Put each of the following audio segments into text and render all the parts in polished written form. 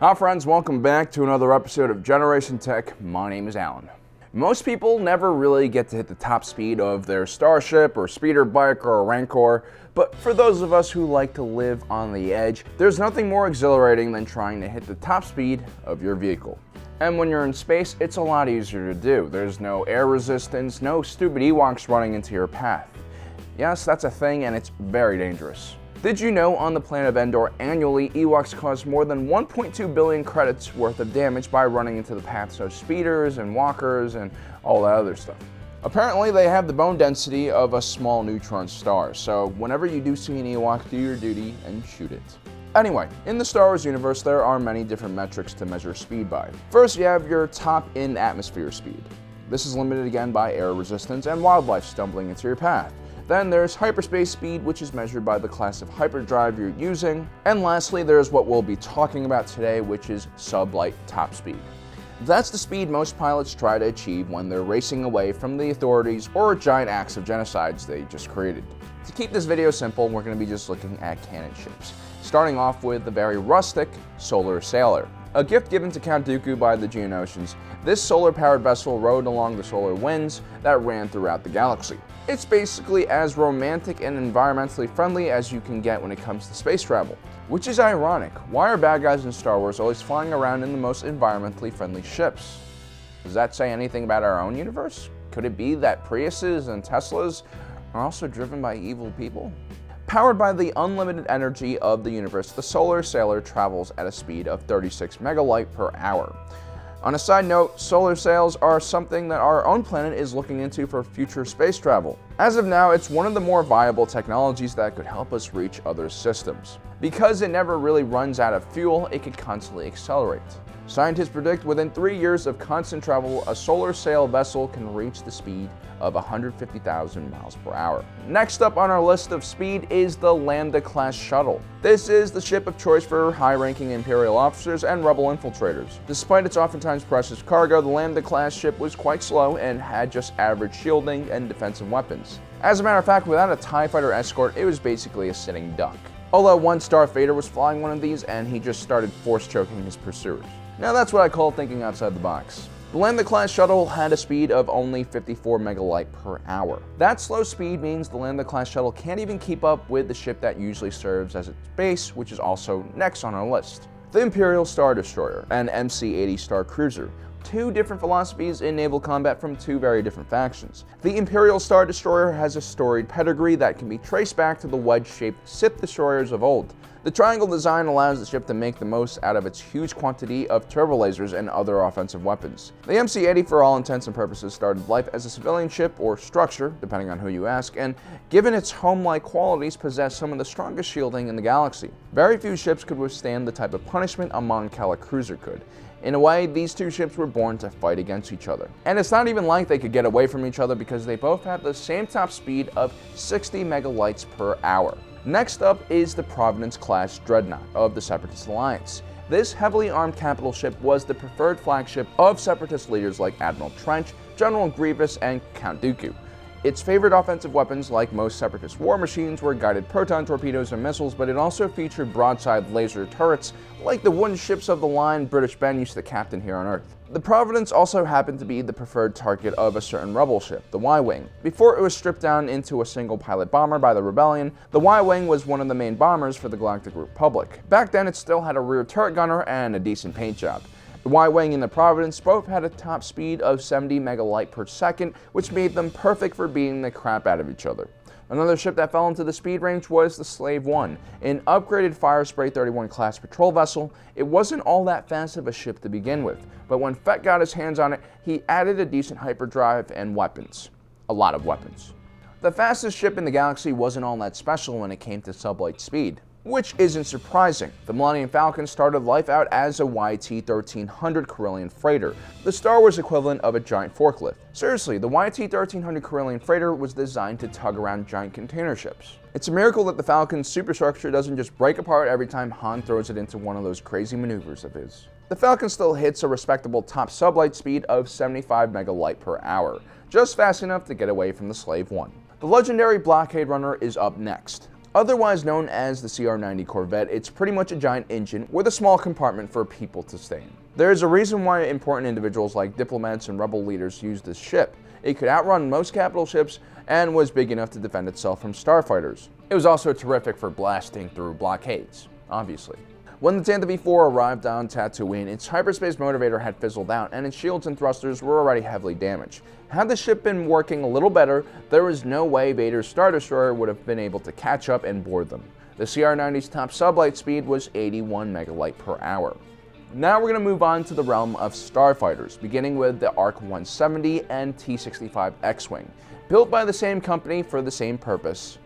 Hi friends, welcome back to another episode of Generation Tech. My name is Alan. Most people never really get to hit the top speed of their Starship or speeder bike or a Rancor, but for those of us who like to live on the edge, there's nothing more exhilarating than trying to hit the top speed of your vehicle. And when you're in space, it's a lot easier to do. There's no air resistance, no stupid Ewoks running into your path. Yes, that's a thing, and it's very dangerous. Did you know on the planet of Endor annually Ewoks cause more than 1.2 billion credits worth of damage by running into the paths of speeders and walkers and all that other stuff? Apparently they have the bone density of a small neutron star, so whenever you do see an Ewok, do your duty and shoot it. Anyway, in the Star Wars universe there are many different metrics to measure speed by. First you have your top in-atmosphere speed. This is limited again by air resistance and wildlife stumbling into your path. Then there's hyperspace speed, which is measured by the class of hyperdrive you're using. And lastly, there's what we'll be talking about today, which is sublight top speed. That's the speed most pilots try to achieve when they're racing away from the authorities or giant acts of genocides they just created. To keep this video simple, we're going to be just looking at cannon ships, starting off with the very rustic Solar Sailor. A gift given to Count Dooku by the Geonosians, this solar-powered vessel rode along the solar winds that ran throughout the galaxy. It's basically as romantic and environmentally friendly as you can get when it comes to space travel. Which is ironic. Why are bad guys in Star Wars always flying around in the most environmentally friendly ships? Does that say anything about our own universe? Could it be that Priuses and Teslas are also driven by evil people? Powered by the unlimited energy of the universe, the Solar Sailor travels at a speed of 36 megalight per hour. On a side note, solar sails are something that our own planet is looking into for future space travel. As of now, it's one of the more viable technologies that could help us reach other systems. Because it never really runs out of fuel, it could constantly accelerate. Scientists predict within 3 years of constant travel, a solar sail vessel can reach the speed of 150,000 miles per hour. Next up on our list of speed is the Lambda class shuttle. This is the ship of choice for high-ranking Imperial officers and rebel infiltrators. Despite its oftentimes precious cargo, the Lambda class ship was quite slow and had just average shielding and defensive weapons. As a matter of fact, without a TIE fighter escort, it was basically a sitting duck. Although one Starfighter was flying one of these and he just started force choking his pursuers. Now that's what I call thinking outside the box. The Lambda class shuttle had a speed of only 54 megalight per hour. That slow speed means the Lambda class shuttle can't even keep up with the ship that usually serves as its base, which is also next on our list. The Imperial Star Destroyer and MC-80 Star Cruiser. Two different philosophies in naval combat from two very different factions. The Imperial Star Destroyer has a storied pedigree that can be traced back to the wedge-shaped Sith destroyers of old. The triangle design allows the ship to make the most out of its huge quantity of turbo lasers and other offensive weapons. The MC-80 for all intents and purposes started life as a civilian ship or structure, depending on who you ask, and given its home-like qualities possessed some of the strongest shielding in the galaxy. Very few ships could withstand the type of punishment a Mon Cala cruiser could. In a way, these two ships were born to fight against each other. And it's not even like they could get away from each other because they both have the same top speed of 60 megalights per hour. Next up is the Providence class Dreadnought of the Separatist Alliance. This heavily armed capital ship was the preferred flagship of Separatist leaders like Admiral Trench, General Grievous, and Count Dooku. Its favorite offensive weapons, like most Separatist war machines, were guided proton torpedoes and missiles, but it also featured broadside laser turrets, like the wooden ships of the line British Ben used to captain here on Earth. The Providence also happened to be the preferred target of a certain rebel ship, the Y-Wing. Before it was stripped down into a single pilot bomber by the Rebellion, the Y-Wing was one of the main bombers for the Galactic Republic. Back then it still had a rear turret gunner and a decent paint job. The Y-Wing and the Providence both had a top speed of 70 megalight per second, which made them perfect for beating the crap out of each other. Another ship that fell into the speed range was the Slave 1, an upgraded Firespray 31 class patrol vessel. It wasn't all that fast of a ship to begin with, but when Fett got his hands on it, he added a decent hyperdrive and weapons. A lot of weapons. The fastest ship in the galaxy wasn't all that special when it came to sublight speed. Which isn't surprising. The Millennium Falcon started life out as a YT-1300 Corellian freighter, the Star Wars equivalent of a giant forklift. Seriously, the YT-1300 Corellian freighter was designed to tug around giant container ships. It's a miracle that the Falcon's superstructure doesn't just break apart every time Han throws it into one of those crazy maneuvers of his. The Falcon still hits a respectable top sublight speed of 75 megalight per hour, just fast enough to get away from the Slave 1. The legendary Blockade Runner is up next. Otherwise known as the CR90 Corvette, it's pretty much a giant engine with a small compartment for people to stay in. There is a reason why important individuals like diplomats and rebel leaders used this ship. It could outrun most capital ships and was big enough to defend itself from starfighters. It was also terrific for blasting through blockades, obviously. When the Xantha V4 arrived on Tatooine, its hyperspace motivator had fizzled out and its shields and thrusters were already heavily damaged. Had the ship been working a little better, there was no way Vader's Star Destroyer would have been able to catch up and board them. The CR90's top sublight speed was 81 megalight per hour. Now we're going to move on to the realm of starfighters, beginning with the ARC 170 and T-65 X Wing, built by the same company for the same purpose.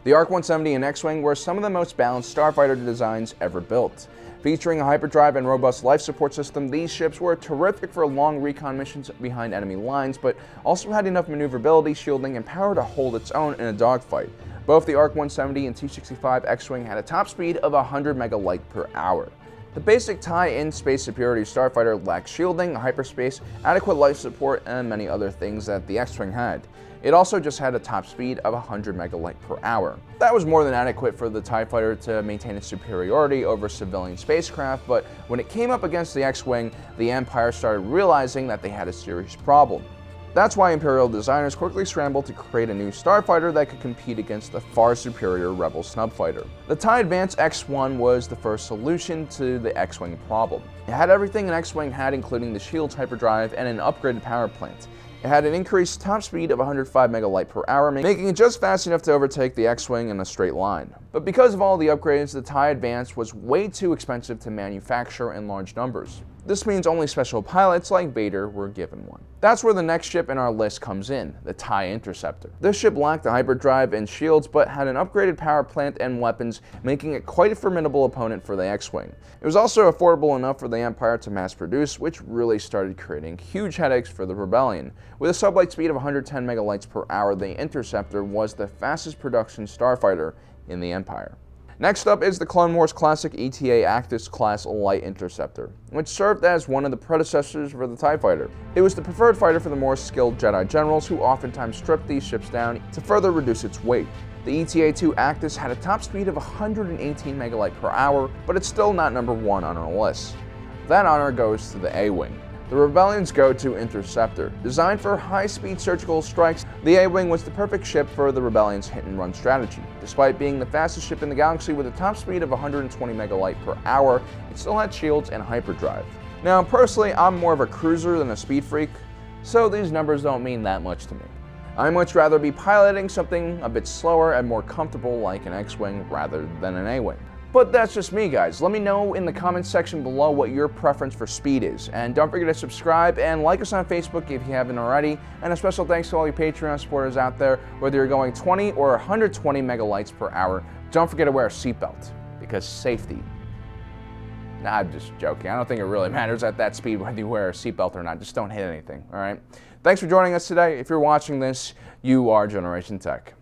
The ARC 170 and X Wing were some of the most balanced starfighter designs ever built. Featuring a hyperdrive and robust life support system, these ships were terrific for long recon missions behind enemy lines, but also had enough maneuverability, shielding, and power to hold its own in a dogfight. Both the ARC 170 and T-65 X Wing had a top speed of 100 megalight per hour. The basic tie-in space superiority starfighter lacked shielding, hyperspace, adequate life support, and many other things that the X-Wing had. It also just had a top speed of 100 megalight per hour. That was more than adequate for the TIE fighter to maintain its superiority over civilian spacecraft, but when it came up against the X-Wing, the Empire started realizing that they had a serious problem. That's why Imperial designers quickly scrambled to create a new starfighter that could compete against the far superior Rebel snubfighter. The TIE Advance X-1 was the first solution to the X-Wing problem. It had everything an X-Wing had, including the shield's hyperdrive and an upgraded power plant. It had an increased top speed of 105 megalight per hour, making it just fast enough to overtake the X-Wing in a straight line. But because of all the upgrades, the TIE Advance was way too expensive to manufacture in large numbers. This means only special pilots like Vader were given one. That's where the next ship in our list comes in, the TIE Interceptor. This ship lacked a hyperdrive and shields, but had an upgraded power plant and weapons, making it quite a formidable opponent for the X-Wing. It was also affordable enough for the Empire to mass produce, which really started creating huge headaches for the Rebellion. With a sublight speed of 110 megalights per hour, the Interceptor was the fastest production starfighter in the Empire. Next up is the Clone Wars classic Eta-2 Actis-class light interceptor, which served as one of the predecessors for the TIE fighter. It was the preferred fighter for the more skilled Jedi generals who oftentimes stripped these ships down to further reduce its weight. The Eta-2 Actis had a top speed of 118 megalight per hour, but it's still not number one on our list. That honor goes to the A-Wing, the Rebellion's go-to interceptor. Designed for high-speed surgical strikes, the A-Wing was the perfect ship for the Rebellion's hit-and-run strategy. Despite being the fastest ship in the galaxy with a top speed of 120 megalight per hour, it still had shields and hyperdrive. Now, personally, I'm more of a cruiser than a speed freak, so these numbers don't mean that much to me. I'd much rather be piloting something a bit slower and more comfortable like an X-Wing rather than an A-Wing. But that's just me, guys. Let me know in the comments section below what your preference for speed is. And don't forget to subscribe and like us on Facebook if you haven't already. And a special thanks to all you Patreon supporters out there. Whether you're going 20 or 120 megalights per hour, don't forget to wear a seatbelt, because safety. Nah, I'm just joking. I don't think it really matters at that speed whether you wear a seatbelt or not. Just don't hit anything, all right? Thanks for joining us today. If you're watching this, you are Generation Tech.